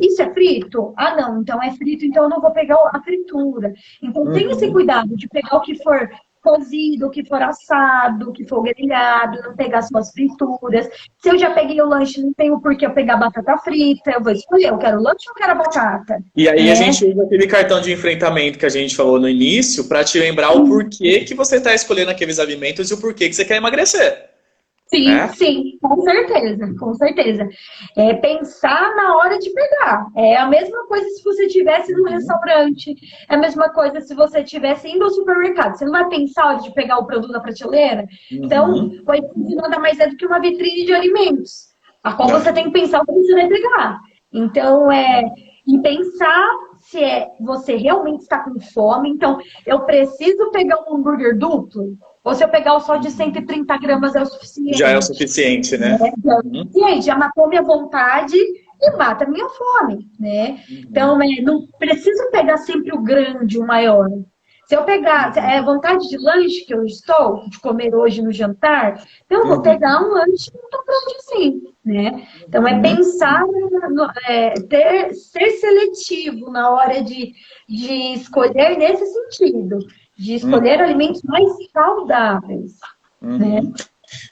Isso é frito? Ah, não, então é frito, então eu não vou pegar a fritura. Então tenha esse cuidado de pegar o que for cozido, o que for assado, o que for grelhado, não pegar só as frituras. Se eu já peguei o lanche, não tenho por que eu pegar batata frita, eu vou escolher, eu quero lanche ou eu quero batata? E aí a gente usa aquele cartão de enfrentamento que a gente falou no início para te lembrar o porquê que você está escolhendo aqueles alimentos e o porquê que você quer emagrecer. Sim, sim, com certeza, com certeza. Pensar na hora de pegar. É a mesma coisa se você estivesse num restaurante, é a mesma coisa se você estivesse indo ao supermercado. Você não vai pensar a hora de pegar o produto da prateleira? Então, o iFood nada mais é do que uma vitrine de alimentos, a qual você tem que pensar o que você vai pegar. Então, e pensar se você realmente está com fome. Então, eu preciso pegar um hambúrguer duplo? Ou se eu pegar o só de 130 gramas é o suficiente? Já é o suficiente, né? Já é o suficiente, já matou minha vontade e mata minha fome, né? Então, não preciso pegar sempre o grande, o maior. Se eu pegar, é vontade de lanche que eu estou, de comer hoje no jantar, eu vou pegar um lanche muito grande assim, né? Então, é pensar, ser seletivo na hora de escolher nesse sentido, de escolher alimentos mais saudáveis, né?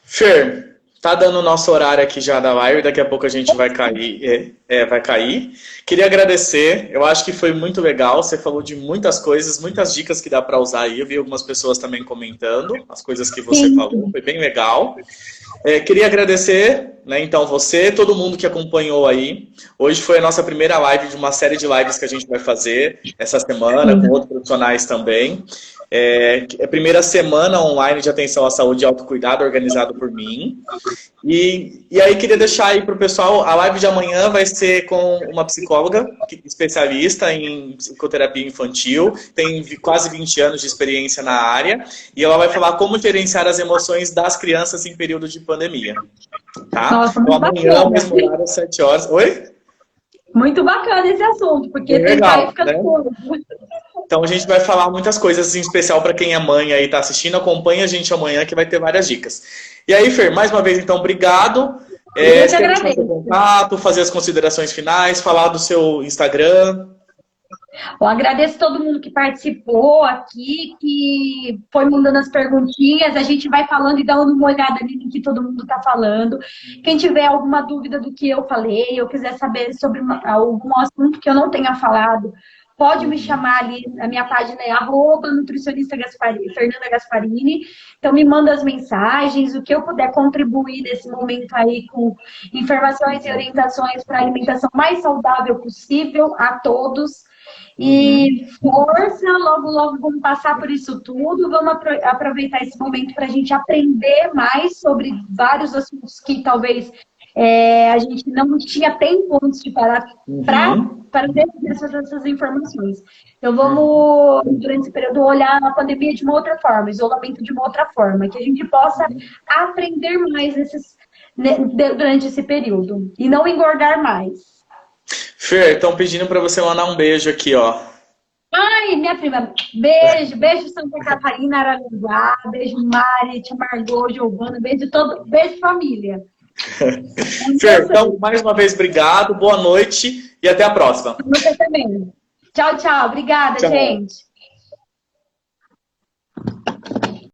Fer, tá dando o nosso horário aqui já da live, daqui a pouco a gente vai cair, vai cair. Queria agradecer, eu acho que foi muito legal, você falou de muitas coisas, muitas dicas que dá para usar aí, eu vi algumas pessoas também comentando as coisas que você falou, foi bem legal. Queria agradecer, né, então você, todo mundo que acompanhou aí. Hoje foi a nossa primeira live de uma série de lives que a gente vai fazer essa semana, com outros profissionais também. A primeira semana online de atenção à saúde e autocuidado, organizado por mim. E aí queria deixar aí para o pessoal, a live de amanhã vai ser com uma psicóloga especialista em psicoterapia infantil, tem quase 20 anos de experiência na área, e ela vai falar como gerenciar as emoções das crianças em período de pandemia. Tá? Nossa, então amanhã, mesmo horário, às 7 horas. Oi? Muito bacana esse assunto, porque tem pai ficando Então a gente vai falar muitas coisas, em especial para quem é mãe aí tá assistindo, acompanha a gente amanhã que vai ter várias dicas. E aí, Fer, mais uma vez então, obrigado. Eu te agradeço. Contato, fazer as considerações finais, falar do seu Instagram. Eu agradeço todo mundo que participou aqui, que foi mandando as perguntinhas. A gente vai falando e dando uma olhada no que todo mundo está falando. Quem tiver alguma dúvida do que eu falei, ou quiser saber sobre algum assunto que eu não tenha falado, pode me chamar ali. A minha página é @nutricionista Fernanda Gasparini. Então, me manda as mensagens, o que eu puder contribuir nesse momento aí com informações e orientações para a alimentação mais saudável possível a todos. E força, logo, logo vamos passar por isso tudo, vamos aproveitar esse momento para a gente aprender mais sobre vários assuntos que talvez a gente não tinha tempo antes de parar para ter essas informações. Então vamos, durante esse período, olhar a pandemia de uma outra forma, isolamento de uma outra forma, que a gente possa aprender mais durante esse período e não engordar mais. Fer, estão pedindo para você mandar um beijo aqui, ó. Ai, minha prima, beijo, beijo Santa Catarina, Araranguá, beijo Mari, Tia Margot, Giovana, beijo família. Fer, então, mais uma vez, obrigado, boa noite e até a próxima. Você também. Tchau, tchau. Obrigada, gente.